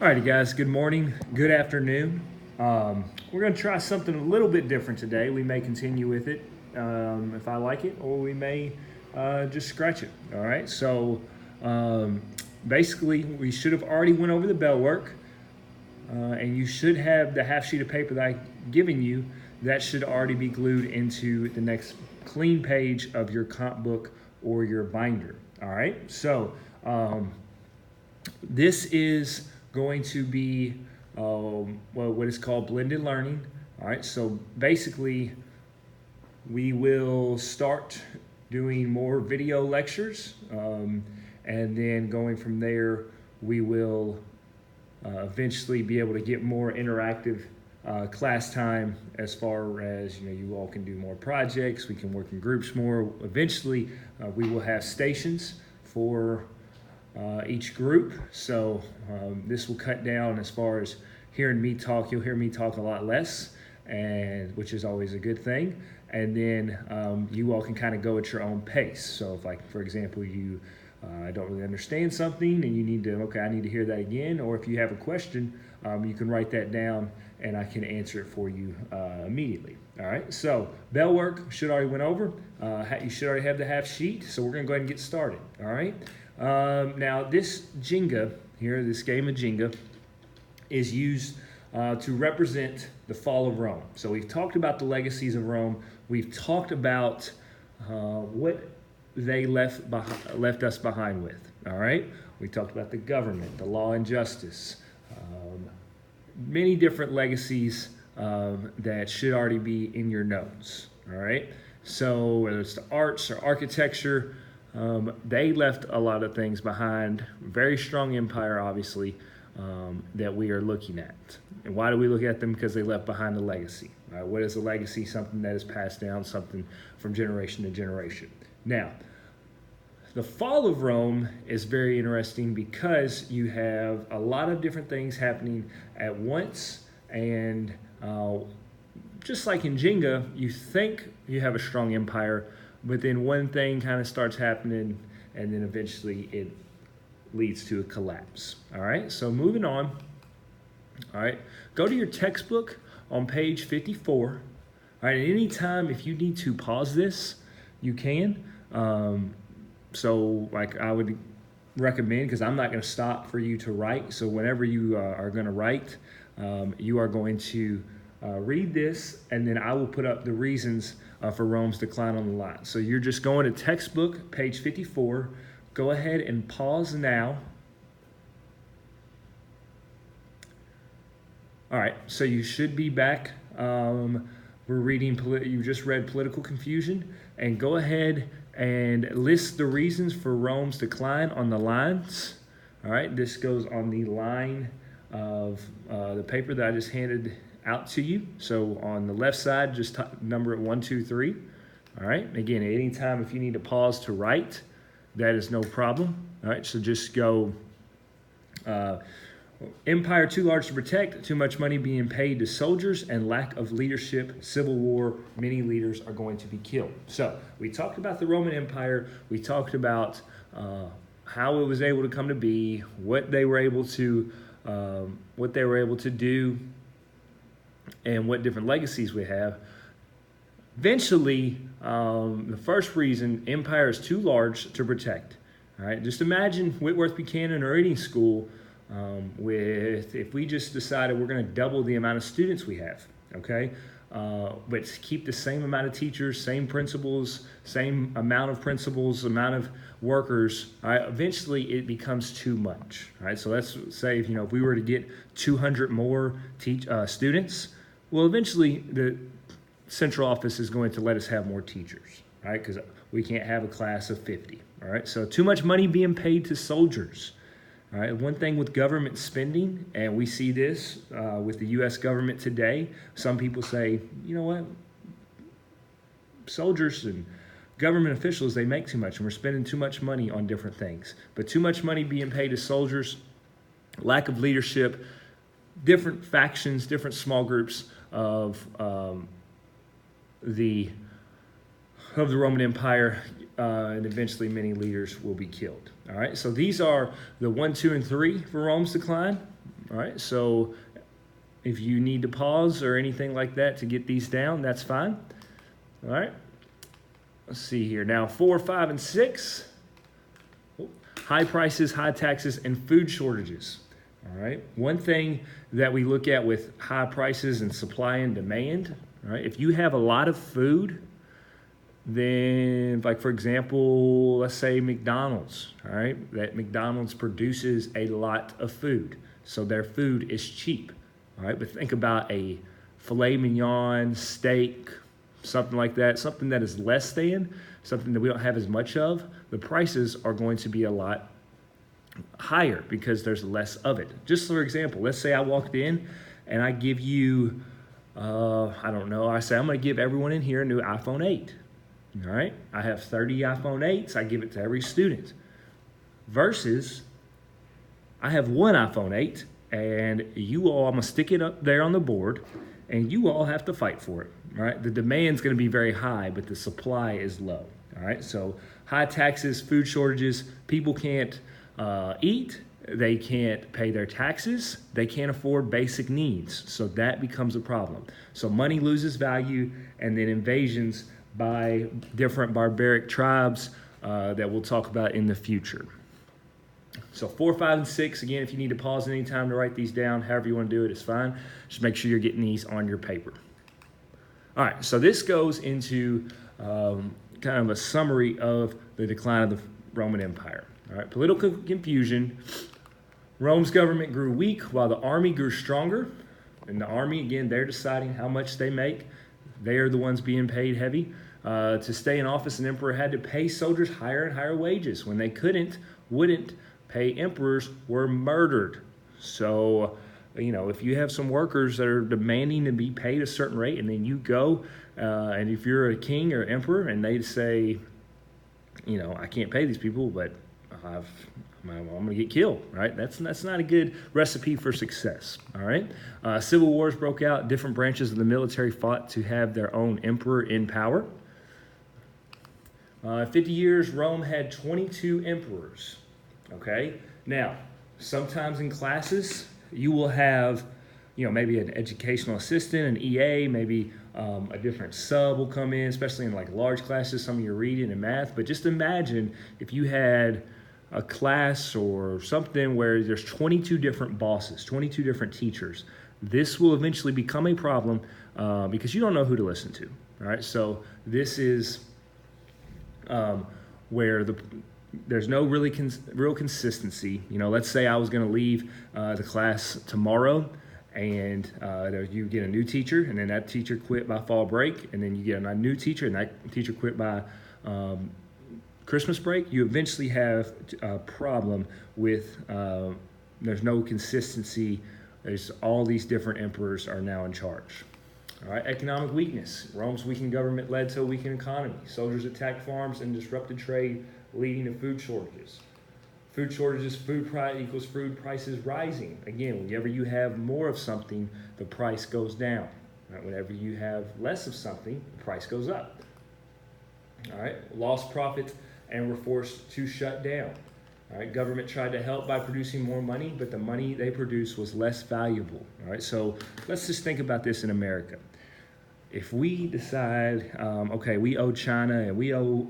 Alrighty guys, good morning, good afternoon. We're going to try something a little bit different today. We may continue with it if I like it, or we may just scratch it. All right, so basically we should have already went over the bell work, and you should have the half sheet of paper that I've given you. That should already be glued into the next clean page of your comp book or your binder. All right, so this is going to be what is called blended learning. All right, so basically we will start doing more video lectures, and then going from there we will eventually be able to get more interactive class time, as far as you all can do more projects, we can work in groups more. Eventually we will have stations for each group, so this will cut down as far as hearing me talk. You'll hear me talk a lot less, and which is always a good thing. And then you all can kind of go at your own pace. So if, like, for example, you don't really understand something and you need to, okay, I need to hear that again, or if you have a question, you can write that down and I can answer it for you immediately. All right, so bell work should already went over. You should already have the half sheet, so we're gonna go ahead and get started. All right. Now this Jenga here, this game of Jenga, is used to represent the fall of Rome. So we've talked about the legacies of Rome. We've talked about what they left us behind with. All right, we talked about the government, the law and justice, many different legacies that should already be in your notes. All right, so whether it's the arts or architecture, they left a lot of things behind. Very strong empire, obviously, that we are looking at. And why do we look at them? Because they left behind a legacy. Right? What is a legacy? Something that is passed down, something from generation to generation. Now, the fall of Rome is very interesting because you have a lot of different things happening at once, and just like in Jenga, you think you have a strong empire, but then one thing kind of starts happening, and then eventually it leads to a collapse. All right, so moving on. All right, go to your textbook on page 54. All right, at any time, if you need to pause this, you can. So like I would recommend, because I'm not going to stop for you to write, so whenever you are going to write, you are going to read this, and then I will put up the reasons for Rome's decline on the line. So you're just going to textbook, page 54. Go ahead and pause now. All right, so you should be back. We're reading, you just read Political Confusion, and go ahead and list the reasons for Rome's decline on the lines. All right, this goes on the line of the paper that I just handed out to you. So on the left side, just number it 1, 2, 3. All right, again, at any time if you need to pause to write, that is no problem. All right, so just go empire too large to protect, too much money being paid to soldiers, and lack of leadership, civil war, many leaders are going to be killed. So we talked about the Roman Empire. We talked about how it was able to come to be, what they were able to do, and what different legacies we have. Eventually, the first reason, empire is too large to protect. All right, just imagine Whitworth Buchanan or any school if we just decided we're going to double the amount of students we have, okay, but keep the same amount of teachers, same principals, same amount of amount of workers. All right, eventually it becomes too much. All right, so let's say if we were to get 200 more students, well, eventually the central office is going to let us have more teachers, right? Because we can't have a class of 50. All right, so too much money being paid to soldiers. All right, one thing with government spending, and we see this with the U.S. government today, some people say, you know what, soldiers and government officials, they make too much, and we're spending too much money on different things. But too much money being paid to soldiers, lack of leadership, different factions, different small groups of the Roman Empire, and eventually many leaders will be killed. All right, so these are the 1, 2, and 3 for Rome's decline. All right, so if you need to pause or anything like that to get these down, that's fine. All right, let's see here. Now 4, 5, and 6, high prices, high taxes, and food shortages. All right, one thing that we look at with high prices and supply and demand, all right, if you have a lot of food, then, like, for example, let's say McDonald's, all right, that McDonald's produces a lot of food, so their food is cheap, all right, but think about a filet mignon, steak, something like that, something that is less than, something that we don't have as much of, the prices are going to be a lot higher because there's less of it. Just for example, let's say I walked in and I give you, I don't know, I say I'm going to give everyone in here a new iPhone 8. All right, I have 30 iPhone 8s, I give it to every student. Versus, I have one iPhone 8, and you all, I'm going to stick it up there on the board, and you all have to fight for it. All right, the demand's going to be very high, but the supply is low. All right, so high taxes, food shortages, people can't eat, they can't pay their taxes, they can't afford basic needs. So that becomes a problem. So money loses value, and then invasions by different barbaric tribes that we'll talk about in the future. So 4, 5, and 6, again, if you need to pause at any time to write these down, however you want to do it, it's fine. Just make sure you're getting these on your paper. All right, so this goes into kind of a summary of the decline of the Roman Empire. All right, political confusion. Rome's government grew weak while the army grew stronger. And the army, again, they're deciding how much they make. They are the ones being paid heavy. To stay in office, an emperor had to pay soldiers higher and higher wages. When they wouldn't pay emperors, were murdered. So, you know, if you have some workers that are demanding to be paid a certain rate, and then you go, and if you're a king or emperor, and they say, you know, I can't pay these people, but I'm going to get killed, right? That's not a good recipe for success, all right? Civil wars broke out. Different branches of the military fought to have their own emperor in power. 50 years, Rome had 22 emperors, okay? Now, sometimes in classes, you will have, you know, maybe an educational assistant, an EA, maybe a different sub will come in, especially in like large classes, some of your reading and math. But just imagine if you had a class or something where there's 22 different bosses, 22 different teachers. This will eventually become a problem because you don't know who to listen to. All right, so this is where there's no real consistency. You know, let's say I was going to leave the class tomorrow, and you get a new teacher, and then that teacher quit by fall break, and then you get a new teacher, and that teacher quit by Christmas break. You eventually have a problem with there's no consistency. There's all these different emperors are now in charge. All right, economic weakness. Rome's weakened government led to a weakened economy. Soldiers attacked farms and disrupted trade, leading to food shortages. Food shortages, food price equals food prices rising. Again, whenever you have more of something, the price goes down. Right? Whenever you have less of something, the price goes up. All right, lost profits and were forced to shut down. All right, government tried to help by producing more money, but the money they produced was less valuable. All right, so let's just think about this in America. If we decide, okay, we owe China and we owe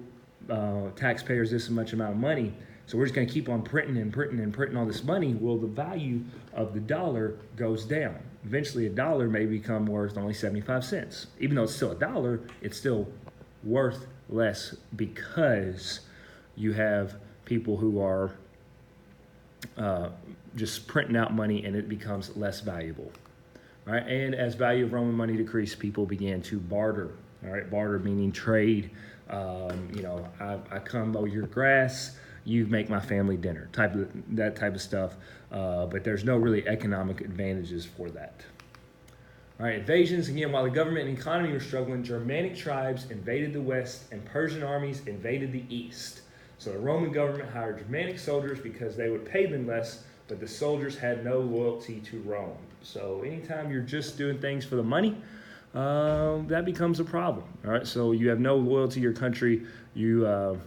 taxpayers this much amount of money, so we're just going to keep on printing all this money, well, the value of the dollar goes down. Eventually, a dollar may become worth only 75 cents. Even though it's still a dollar, it's still worth less because you have people who are just printing out money, and it becomes less valuable. All right, and as value of Roman money decreased, people began to barter. All right, barter meaning trade. You know, I come mow your grass, you make my family dinner, that type of stuff. But there's no really economic advantages for that. All right, invasions. Again, while the government and economy were struggling, Germanic tribes invaded the west and Persian armies invaded the east. So the Roman government hired Germanic soldiers because they would pay them less, but the soldiers had no loyalty to Rome. So anytime you're just doing things for the money, that becomes a problem. All right, so you have no loyalty to your country. They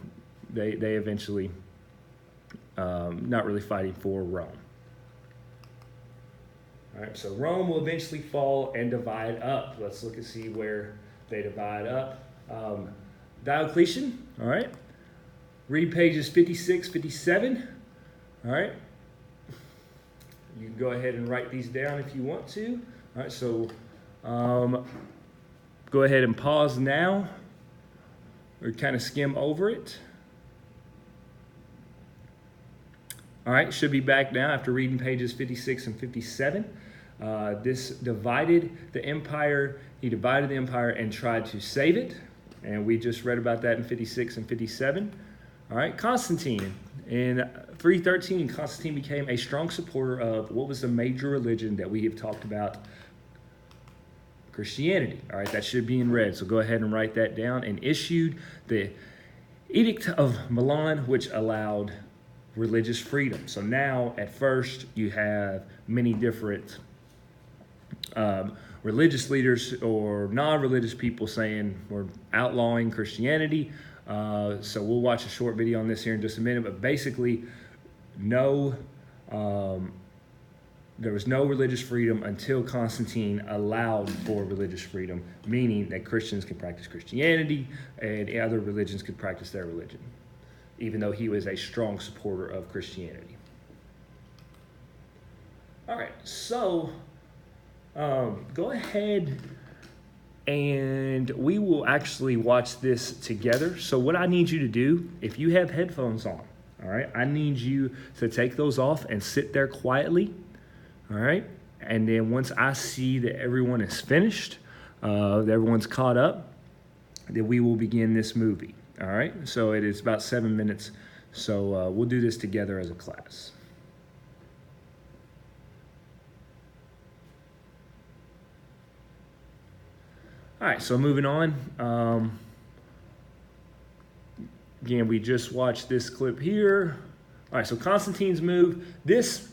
eventually not really fighting for Rome. All right, so Rome will eventually fall and divide up. Let's look and see where they divide up. Diocletian, all right. Read pages 56, 57. All right. You can go ahead and write these down if you want to. All right, so go ahead and pause now or kind of skim over it. All right, should be back now after reading pages 56 and 57. This divided the empire. He divided the empire and tried to save it. And we just read about that in 56 and 57. All right, Constantine. In 313, Constantine became a strong supporter of what was the major religion that we have talked about? Christianity. All right, that should be in red. So go ahead and write that down. And issued the Edict of Milan, which allowed religious freedom. So now, at first, you have many different religious leaders or non-religious people saying we're outlawing Christianity. So we'll watch a short video on this here in just a minute. But basically, there was no religious freedom until Constantine allowed for religious freedom, meaning that Christians could practice Christianity and other religions could practice their religion, even though he was a strong supporter of Christianity. All right, so go ahead and we will actually watch this together. So what I need you to do, if you have headphones on, all right, I need you to take those off and sit there quietly, all right? And then once I see that everyone is finished, that everyone's caught up, then we will begin this movie, all right? So it is about 7 minutes, so we'll do this together as a class. All right, so moving on. Again, we just watched this clip here. All right, so Constantine's move. This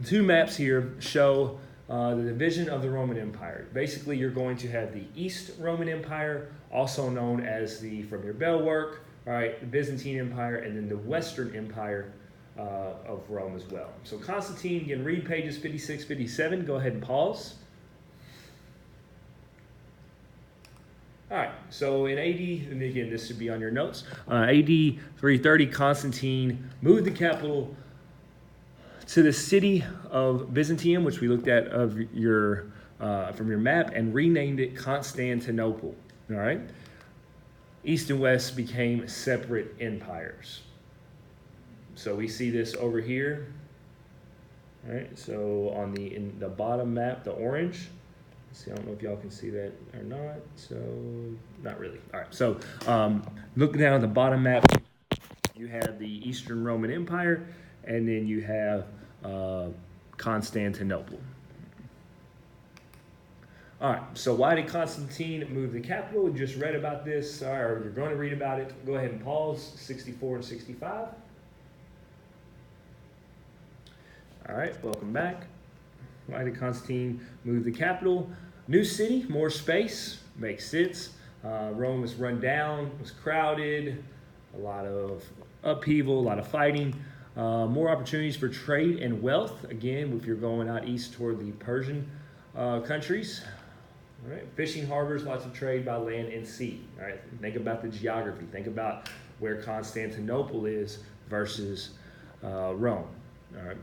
two maps here show the division of the Roman Empire. Basically, you're going to have the East Roman Empire, also known as from your bell work, all right, the Byzantine Empire, and then the Western Empire of Rome as well. So Constantine, again, read pages 56, 57. Go ahead and pause. All right, so in AD, and again, this should be on your notes, AD 330, Constantine moved the capital to the city of Byzantium, which we looked at from your map, and renamed it Constantinople, all right? East and West became separate empires. So we see this over here, all right? So in the bottom map, the orange. See, I don't know if y'all can see that or not. So, not really. All right. So, look down at the bottom map. You have the Eastern Roman Empire, and then you have Constantinople. All right. So, why did Constantine move the capital? We just read about this, or you're going to read about it. Go ahead and pause 64 and 65. All right. Welcome back. Why did Constantine move the capital? New city, more space, makes sense. Rome was run down, was crowded, a lot of upheaval, a lot of fighting. More opportunities for trade and wealth. Again, if you're going out east toward the Persian countries. All right, fishing harbors, lots of trade by land and sea. All right, think about the geography. Think about where Constantinople is versus Rome. All right.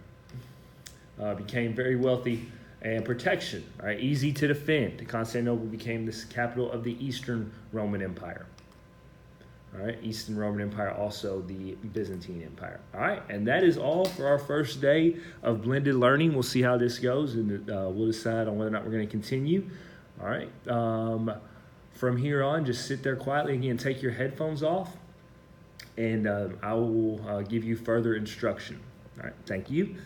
Became very wealthy, and protection, right? Easy to defend. Constantinople became the capital of the Eastern Roman Empire. All right, Eastern Roman Empire, also the Byzantine Empire. All right, and that is all for our first day of blended learning. We'll see how this goes, and we'll decide on whether or not we're going to continue. All right, from here on, just sit there quietly. Again, take your headphones off, and I will give you further instruction. All right, thank you.